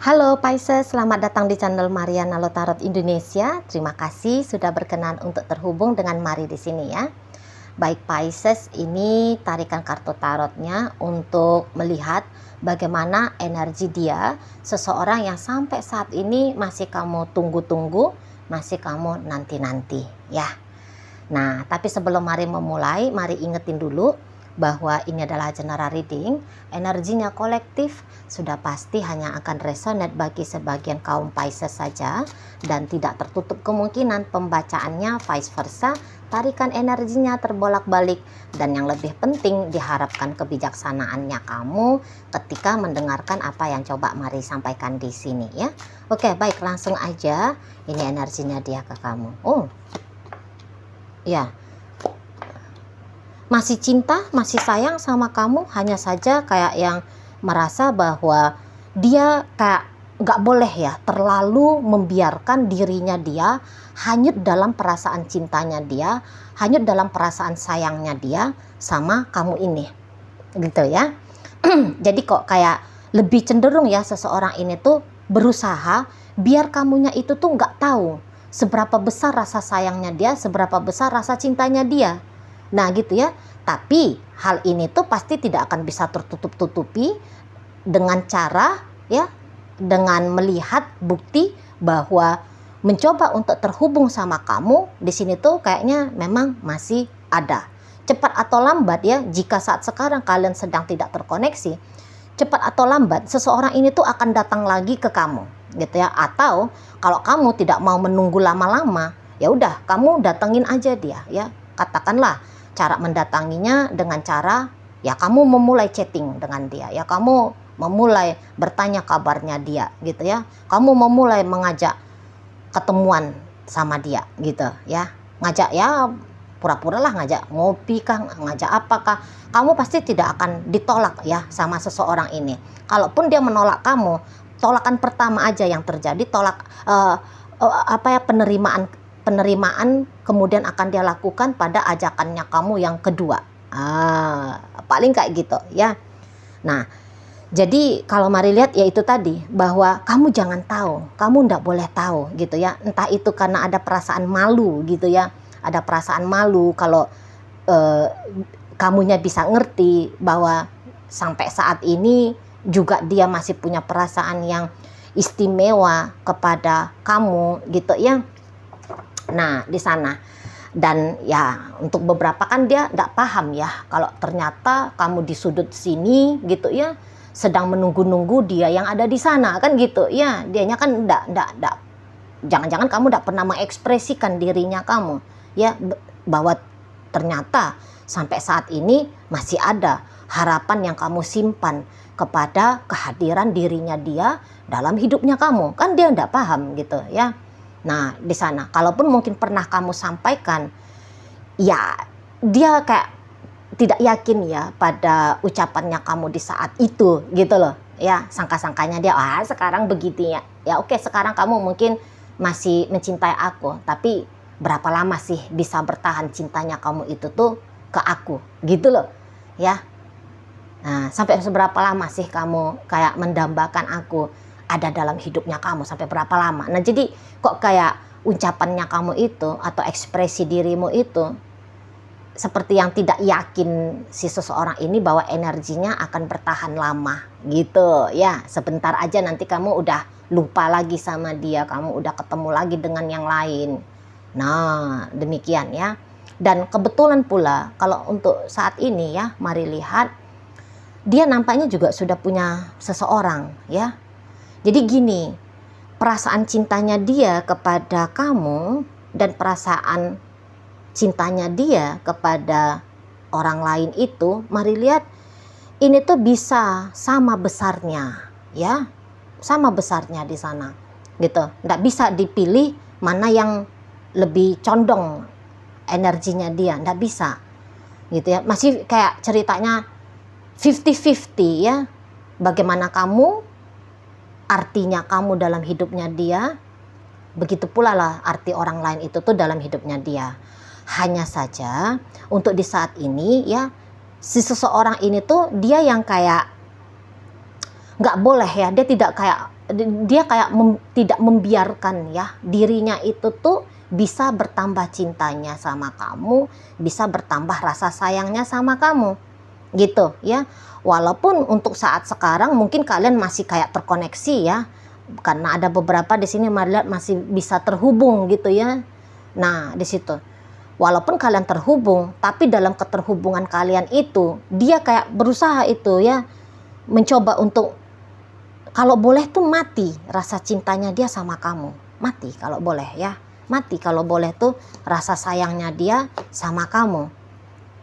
Halo Pisces, selamat datang di channel Mariana Tarot Indonesia. Terima kasih sudah berkenan untuk terhubung dengan Mari di sini ya. Baik Pisces, ini tarikan kartu tarotnya untuk melihat bagaimana energi dia, seseorang yang sampai saat ini masih kamu tunggu-tunggu, masih kamu nanti-nanti ya. Nah, tapi sebelum Mari memulai, mari ingetin dulu bahwa ini adalah general reading, energinya kolektif, sudah pasti hanya akan resonate bagi sebagian kaum Pisces saja dan tidak tertutup kemungkinan pembacaannya vice versa, tarikan energinya terbolak-balik, dan yang lebih penting diharapkan kebijaksanaannya kamu ketika mendengarkan apa yang coba Mari sampaikan di sini ya. Oke, baik, langsung aja ini energinya dia ke kamu. Oh ya, masih cinta, masih sayang sama kamu, hanya saja kayak yang merasa bahwa dia kayak nggak boleh ya terlalu membiarkan dirinya dia hanyut dalam perasaan cintanya dia, hanyut dalam perasaan sayangnya dia sama kamu ini, gitu ya. Jadi kok kayak lebih cenderung ya seseorang ini tuh berusaha biar kamunya itu tuh nggak tahu seberapa besar rasa sayangnya dia, seberapa besar rasa cintanya dia. Nah gitu ya, tapi hal ini tuh pasti tidak akan bisa tertutup-tutupi dengan cara ya, dengan melihat bukti bahwa mencoba untuk terhubung sama kamu di sini tuh kayaknya memang masih ada. Cepat atau lambat ya, jika saat sekarang kalian sedang tidak terkoneksi, cepat atau lambat seseorang ini tuh akan datang lagi ke kamu gitu ya. Atau kalau kamu tidak mau menunggu lama-lama, ya udah kamu datengin aja dia ya. Katakanlah cara mendatanginya dengan cara ya kamu memulai chatting dengan dia ya, kamu memulai bertanya kabarnya dia gitu ya, kamu memulai mengajak ketemuan sama dia gitu ya, ngajak ya pura-pura lah ngajak ngopi kah, ngajak apakah, kamu pasti tidak akan ditolak ya sama seseorang ini. Kalaupun dia menolak kamu, tolakan pertama aja yang terjadi penerimaan kemudian akan dia lakukan pada ajakannya kamu yang kedua. Paling kayak gitu ya. Nah, jadi kalau Mari lihat ya itu tadi, bahwa kamu jangan tahu, kamu ndak boleh tahu gitu ya. Entah itu karena ada perasaan malu gitu ya, ada perasaan malu kalau kamunya bisa ngerti bahwa sampai saat ini juga dia masih punya perasaan yang istimewa kepada kamu gitu ya. Nah di sana, dan ya untuk beberapa kan dia nggak paham ya kalau ternyata kamu di sudut sini gitu ya, sedang menunggu-nunggu dia yang ada di sana kan gitu ya. Dianya kan nggak, jangan-jangan kamu nggak pernah mengekspresikan dirinya kamu ya, bahwa ternyata sampai saat ini masih ada harapan yang kamu simpan kepada kehadiran dirinya dia dalam hidupnya kamu, kan dia nggak paham gitu ya. Nah di sana, kalaupun mungkin pernah kamu sampaikan, ya dia kayak tidak yakin ya pada ucapannya kamu di saat itu gitu loh ya. Sangka-sangkanya dia sekarang begitu ya, ya oke, sekarang kamu mungkin masih mencintai aku, tapi berapa lama sih bisa bertahan cintanya kamu itu tuh ke aku gitu loh ya. Nah sampai seberapa lama sih kamu kayak mendambakan aku ada dalam hidupnya kamu, sampai berapa lama. Nah jadi kok kayak ucapannya kamu itu atau ekspresi dirimu itu seperti yang tidak yakin si seseorang ini bahwa energinya akan bertahan lama gitu ya. Sebentar aja nanti kamu udah lupa lagi sama dia, kamu udah ketemu lagi dengan yang lain. Nah demikian ya. Dan kebetulan pula kalau untuk saat ini ya, Mari lihat dia nampaknya juga sudah punya seseorang ya. Jadi gini, perasaan cintanya dia kepada kamu dan perasaan cintanya dia kepada orang lain itu, Mari lihat ini tuh bisa sama besarnya ya, sama besarnya di sana gitu. Nggak bisa dipilih mana yang lebih condong energinya dia, nggak bisa gitu ya. Masih kayak ceritanya 50-50 ya. Bagaimana kamu, artinya kamu dalam hidupnya dia, begitu pula lah arti orang lain itu tuh dalam hidupnya dia. Hanya saja untuk di saat ini ya, si seseorang ini tuh dia yang kayak nggak boleh ya, dia tidak kayak dia kayak tidak membiarkan ya dirinya itu tuh bisa bertambah cintanya sama kamu, bisa bertambah rasa sayangnya sama kamu, gitu ya. Walaupun untuk saat sekarang mungkin kalian masih kayak terkoneksi ya, karena ada beberapa di sini melihat masih bisa terhubung gitu ya. Nah di situ, walaupun kalian terhubung, tapi dalam keterhubungan kalian itu dia kayak berusaha itu ya, mencoba untuk kalau boleh tuh mati rasa cintanya dia sama kamu, mati kalau boleh ya, mati kalau boleh tuh rasa sayangnya dia sama kamu,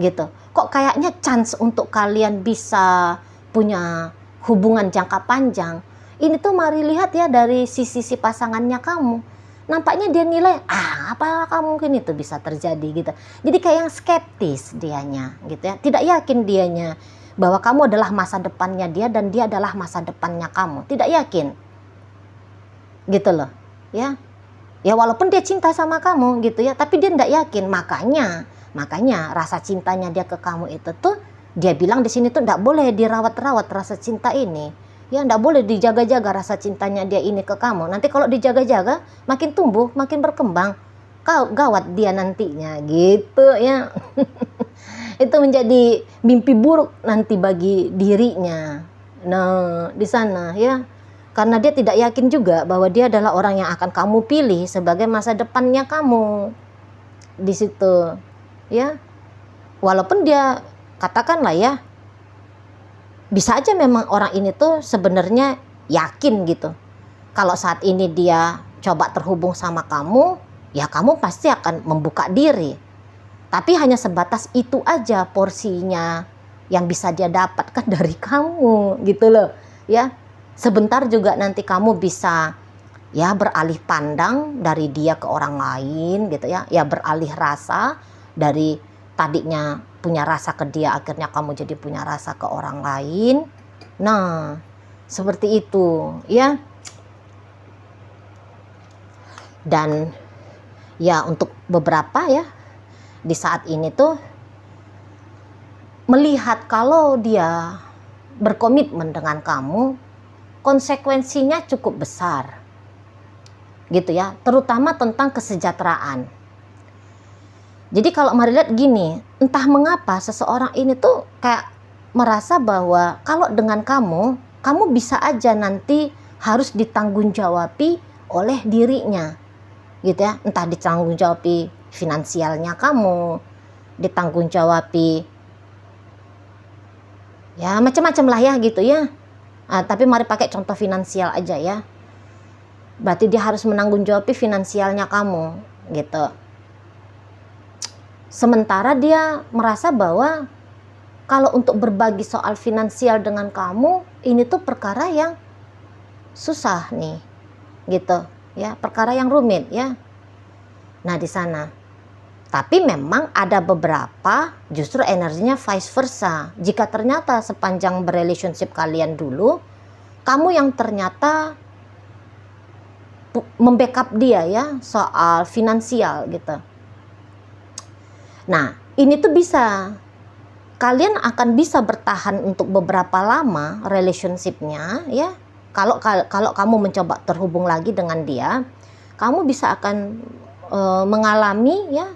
gitu. Kok kayaknya chance untuk kalian bisa punya hubungan jangka panjang ini tuh mari lihat ya dari sisi pasangannya kamu. Nampaknya dia nilai apakah mungkin itu bisa terjadi gitu. Jadi kayak yang skeptis dianya gitu ya, tidak yakin dianya bahwa kamu adalah masa depannya dia dan dia adalah masa depannya kamu, tidak yakin gitu loh ya. Ya walaupun dia cinta sama kamu gitu ya, tapi dia tidak yakin. Makanya rasa cintanya dia ke kamu itu tuh dia bilang di sini tuh tidak boleh dirawat-rawat rasa cinta ini ya, tidak boleh dijaga-jaga rasa cintanya dia ini ke kamu. Nanti kalau dijaga-jaga makin tumbuh makin berkembang, gawat dia nantinya gitu ya. Itu menjadi mimpi buruk nanti bagi dirinya. Nah, di sana ya. Karena dia tidak yakin juga bahwa dia adalah orang yang akan kamu pilih sebagai masa depannya kamu. Di situ. Ya. Walaupun dia katakanlah ya, bisa aja memang orang ini tuh sebenarnya yakin gitu. Kalau saat ini dia coba terhubung sama kamu, ya kamu pasti akan membuka diri. Tapi hanya sebatas itu aja porsinya yang bisa dia dapatkan dari kamu gitu loh ya. Sebentar juga nanti kamu bisa ya beralih pandang dari dia ke orang lain gitu ya. Ya beralih rasa dari tadinya punya rasa ke dia, akhirnya kamu jadi punya rasa ke orang lain. Nah seperti itu ya. Dan ya untuk beberapa ya di saat ini tuh melihat kalau dia berkomitmen dengan kamu, konsekuensinya cukup besar gitu ya, terutama tentang kesejahteraan. Jadi kalau mari lihat gini, entah mengapa seseorang ini tuh kayak merasa bahwa kalau dengan kamu bisa aja nanti harus ditanggung-jawabi oleh dirinya gitu ya, entah ditanggung-jawabi finansialnya kamu, ditanggung-jawabi ya macam-macam lah ya gitu ya. Tapi mari pakai contoh finansial aja ya. Berarti dia harus menanggung-jawabi finansialnya kamu gitu. Sementara dia merasa bahwa kalau untuk berbagi soal finansial dengan kamu ini tuh perkara yang susah nih gitu ya, perkara yang rumit ya. Nah di sana. Tapi memang ada beberapa justru energinya vice versa. Jika ternyata sepanjang berrelationship kalian dulu, kamu yang ternyata membackup dia ya soal finansial gitu. Nah ini tuh bisa, kalian akan bisa bertahan untuk beberapa lama relationshipnya ya. Kalau kamu mencoba terhubung lagi dengan dia, kamu bisa akan mengalami ya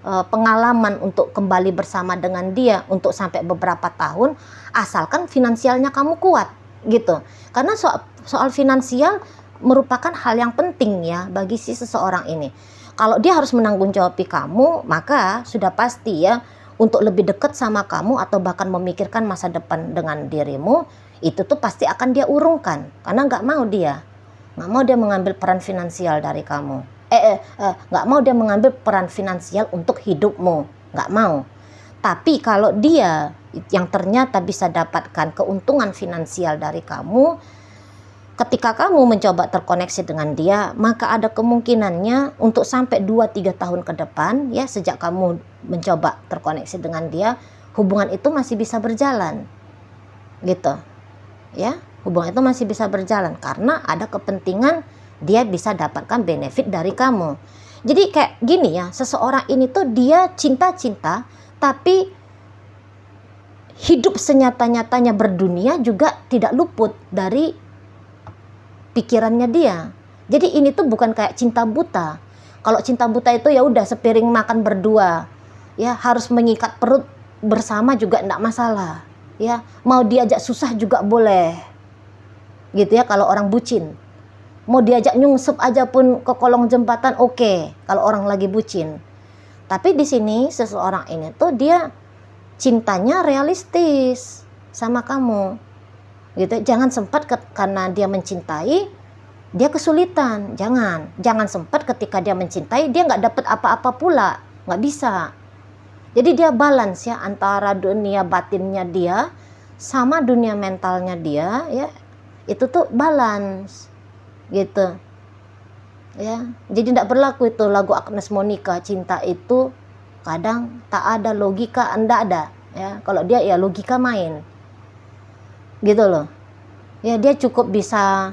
pengalaman untuk kembali bersama dengan dia untuk sampai beberapa tahun, asalkan finansialnya kamu kuat gitu. Karena soal finansial merupakan hal yang penting ya bagi si seseorang ini. Kalau dia harus menanggung-jawabi kamu, maka sudah pasti ya untuk lebih dekat sama kamu atau bahkan memikirkan masa depan dengan dirimu, itu tuh pasti akan dia urungkan karena nggak mau dia mengambil peran finansial dari kamu. Nggak mau dia mengambil peran finansial untuk hidupmu, nggak mau. Tapi kalau dia yang ternyata bisa dapatkan keuntungan finansial dari kamu, ketika kamu mencoba terkoneksi dengan dia, maka ada kemungkinannya untuk sampai 2-3 tahun ke depan ya, sejak kamu mencoba terkoneksi dengan dia, hubungan itu masih bisa berjalan gitu ya. Hubungan itu masih bisa berjalan karena ada kepentingan dia bisa dapatkan benefit dari kamu. Jadi kayak gini ya, seseorang ini tuh dia cinta-cinta tapi hidup senyata-nyatanya berdunia juga tidak luput dari pikirannya dia. Jadi ini tuh bukan kayak cinta buta. Kalau cinta buta itu ya udah sepiring makan berdua, ya harus mengikat perut bersama juga enggak masalah, ya mau diajak susah juga boleh, gitu ya kalau orang bucin. Mau diajak nyungsep aja pun ke kolong jembatan oke, kalau orang lagi bucin. Tapi di sini seseorang ini tuh dia cintanya realistis sama kamu, gitu. Jangan sempat karena dia mencintai dia kesulitan. Jangan sempat ketika dia mencintai dia nggak dapat apa-apa pula, nggak bisa. Jadi dia balance ya antara dunia batinnya dia sama dunia mentalnya dia, ya itu tuh balance gitu ya. Jadi tidak berlaku itu lagu Agnes Monica, cinta itu kadang tak ada logika, enggak ada ya. Kalau dia ya logika main gitu loh ya. Dia cukup bisa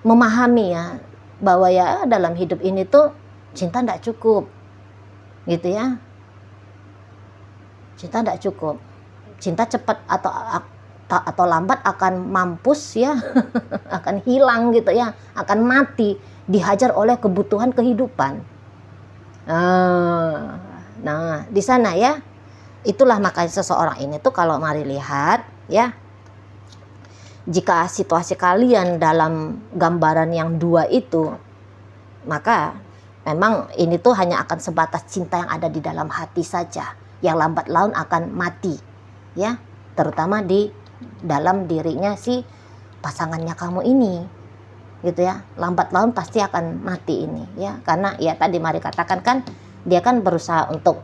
memahami ya bahwa ya dalam hidup ini tuh cinta tidak cukup gitu ya. Cinta tidak cukup, cinta cepat atau lambat akan mampus ya akan hilang gitu ya, akan mati, dihajar oleh kebutuhan kehidupan. Nah di sana ya, itulah makanya seseorang ini tuh kalau mari lihat ya, jika situasi kalian dalam gambaran yang dua itu, maka memang ini tuh hanya akan sebatas cinta yang ada di dalam hati saja, yang lambat laun akan mati ya, terutama di dalam dirinya si pasangannya kamu ini gitu ya. Lambat laun pasti akan mati ini ya, karena ya tadi mari katakan kan dia kan berusaha untuk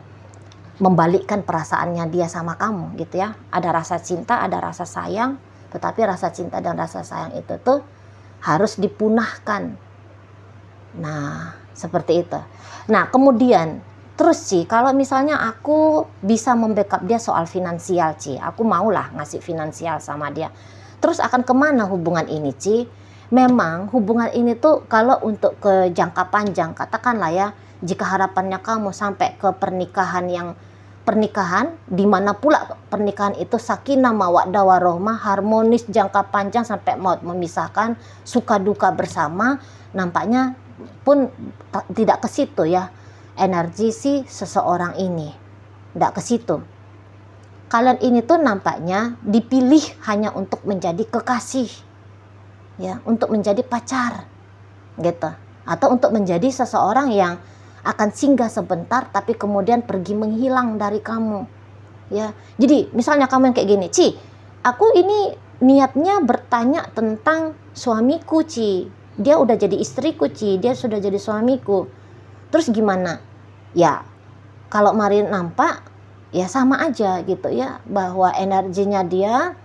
membalikkan perasaannya dia sama kamu gitu ya. Ada rasa cinta, ada rasa sayang, tetapi rasa cinta dan rasa sayang itu tuh harus dipunahkan. Nah seperti itu. Nah kemudian terus Ci, kalau misalnya aku bisa membackup dia soal finansial Ci, aku maulah ngasih finansial sama dia, terus akan kemana hubungan ini Ci? Memang hubungan ini tuh kalau untuk ke jangka panjang, katakanlah ya, jika harapannya kamu sampai ke pernikahan di mana pula pernikahan itu sakinah mawaddah warahmah, harmonis jangka panjang sampai maut memisahkan, suka duka bersama, nampaknya pun tidak ke situ ya energi si seseorang ini, tidak ke situ. Kalian ini tuh nampaknya dipilih hanya untuk menjadi kekasih ya, untuk menjadi pacar gitu, atau untuk menjadi seseorang yang akan singgah sebentar tapi kemudian pergi menghilang dari kamu ya. Jadi misalnya kamu yang kayak gini, Ci, aku ini niatnya bertanya tentang suamiku Ci, dia udah jadi istriku Ci, dia sudah jadi suamiku, terus gimana ya? Kalau mari nampak ya sama aja gitu ya, bahwa energinya dia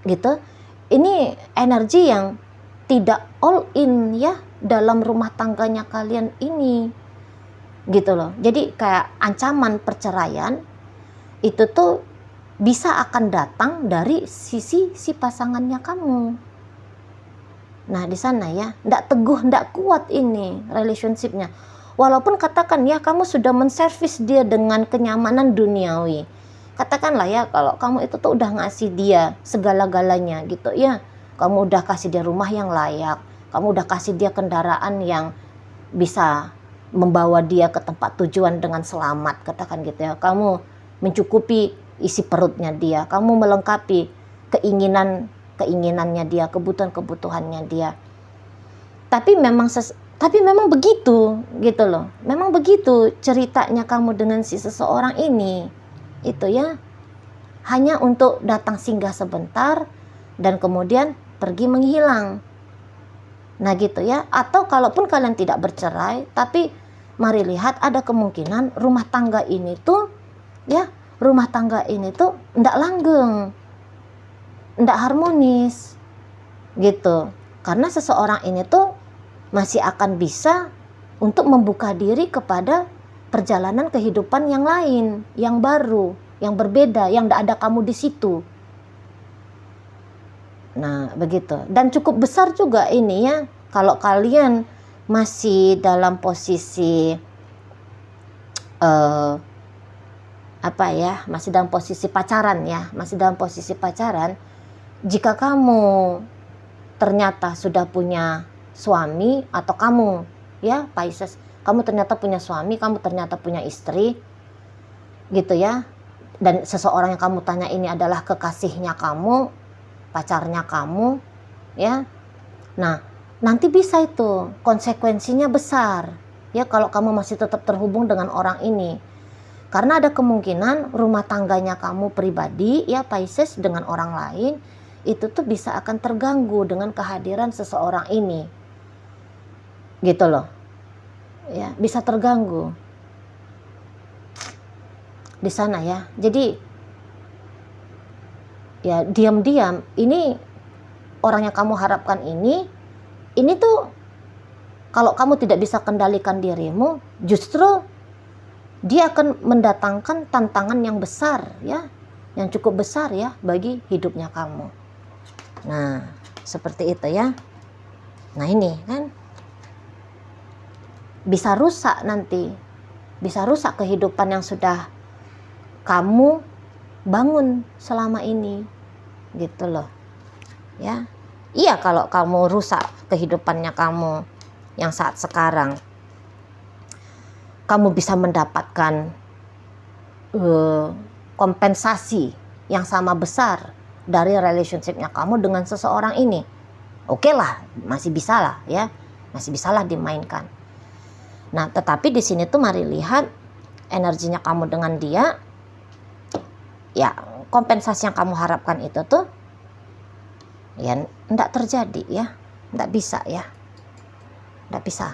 gitu, ini energi yang tidak all in ya dalam rumah tangganya kalian ini gitu loh. Jadi kayak ancaman perceraian itu tuh bisa akan datang dari sisi si pasangannya kamu. Nah di sana ya, ndak teguh, ndak kuat ini relationshipnya. Walaupun katakan ya kamu sudah menservis dia dengan kenyamanan duniawi, katakanlah ya kalau kamu itu tuh udah ngasih dia segala-galanya gitu ya, kamu udah kasih dia rumah yang layak, kamu udah kasih dia kendaraan yang bisa membawa dia ke tempat tujuan dengan selamat, katakan gitu ya, kamu mencukupi isi perutnya dia, kamu melengkapi keinginannya dia, kebutuhannya dia. Tapi memang begitu gitu loh. Memang begitu ceritanya kamu dengan si seseorang ini. Itu ya. Hanya untuk datang singgah sebentar dan kemudian pergi menghilang. Nah gitu ya. Atau kalaupun kalian tidak bercerai, tapi mari lihat ada kemungkinan rumah tangga ini tuh ya, rumah tangga ini tuh ndak langgeng, ndak harmonis gitu, karena seseorang ini tuh masih akan bisa untuk membuka diri kepada perjalanan kehidupan yang lain, yang baru, yang berbeda, yang ndak ada kamu di situ. Nah begitu. Dan cukup besar juga ini ya, kalau kalian masih dalam posisi masih dalam posisi pacaran ya, masih dalam posisi pacaran. Jika kamu ternyata sudah punya suami, atau kamu ya Pisces, kamu ternyata punya suami, kamu ternyata punya istri gitu ya, dan seseorang yang kamu tanya ini adalah kekasihnya kamu, pacarnya kamu ya. Nah, nanti bisa itu konsekuensinya besar ya kalau kamu masih tetap terhubung dengan orang ini. Karena ada kemungkinan rumah tangganya kamu pribadi ya Pisces dengan orang lain itu tuh bisa akan terganggu dengan kehadiran seseorang ini. Gitu loh. Ya, bisa terganggu di sana ya. Jadi ya diam-diam ini orang yang kamu harapkan ini tuh kalau kamu tidak bisa kendalikan dirimu, justru dia akan mendatangkan tantangan yang besar ya, yang cukup besar ya bagi hidupnya kamu. Nah, seperti itu ya. Nah, ini kan bisa rusak nanti. Bisa rusak kehidupan yang sudah kamu bangun selama ini. Gitu loh. Ya. Iya, kalau kamu rusak kehidupannya kamu yang saat sekarang, kamu bisa mendapatkan kompensasi yang sama besar dari relationship-nya kamu dengan seseorang ini. Oke lah, masih bisa lah ya, masih bisa lah dimainkan. Nah, tetapi di sini tuh mari lihat energinya kamu dengan dia, ya kompensasi yang kamu harapkan itu tuh ya enggak terjadi ya, enggak bisa ya, enggak bisa.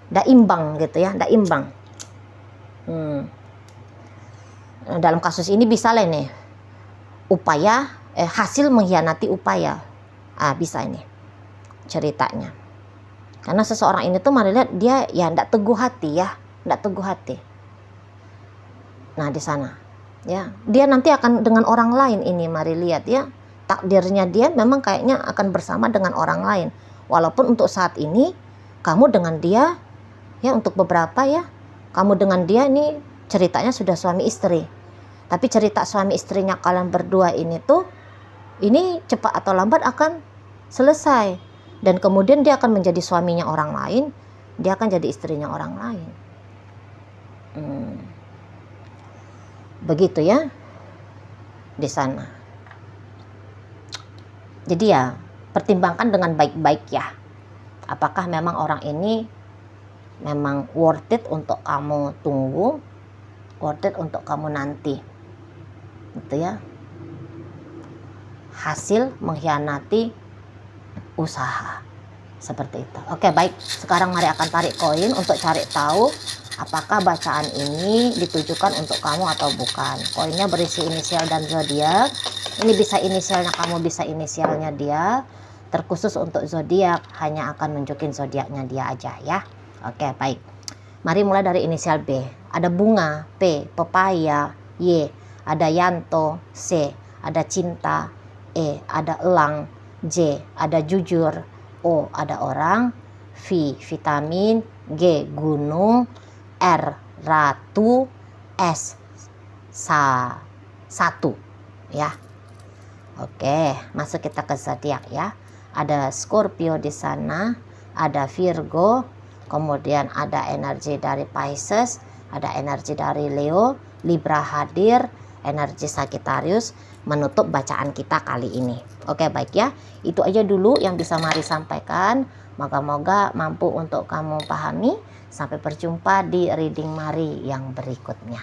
Nggak imbang gitu ya, nggak imbang. Dalam kasus ini bisa lah nih, upaya hasil mengkhianati upaya, bisa ini ceritanya. Karena seseorang ini tuh mari lihat dia ya nggak teguh hati ya, nggak teguh hati. Nah di sana ya dia nanti akan dengan orang lain ini mari lihat ya, takdirnya dia memang kayaknya akan bersama dengan orang lain. Walaupun untuk saat ini kamu dengan dia ya, untuk beberapa ya, kamu dengan dia ini ceritanya sudah suami istri. Tapi cerita suami istrinya kalian berdua ini tuh, ini cepat atau lambat akan selesai. Dan kemudian dia akan menjadi suaminya orang lain, dia akan jadi istrinya orang lain. Begitu ya, di sana. Jadi ya, pertimbangkan dengan baik-baik ya. Apakah memang orang ini memang worth it untuk kamu tunggu, worth it untuk kamu nanti, gitu ya. Hasil mengkhianati usaha, seperti itu. Oke, baik. Sekarang mari akan tarik koin untuk cari tahu apakah bacaan ini ditujukan untuk kamu atau bukan. Koinnya berisi inisial dan zodiak. Ini bisa inisialnya kamu, bisa inisialnya dia. Terkhusus untuk zodiak hanya akan nunjukin zodiaknya dia aja ya. Oke, baik. Mari mulai dari inisial B. Ada bunga, P, pepaya, Y, ada Yanto, C, ada cinta, E, ada elang, J, ada jujur, O, ada orang, V, vitamin, G, gunung, R, ratu, S, satu ya. Oke, masuk kita ke zodiak ya. Ada Scorpio di sana, ada Virgo, kemudian ada energi dari Pisces, ada energi dari Leo, Libra hadir, energi Sagittarius menutup bacaan kita kali ini. Oke, baik ya. Itu aja dulu yang bisa Mari sampaikan. Moga-moga mampu untuk kamu pahami. Sampai berjumpa di reading Mari yang berikutnya.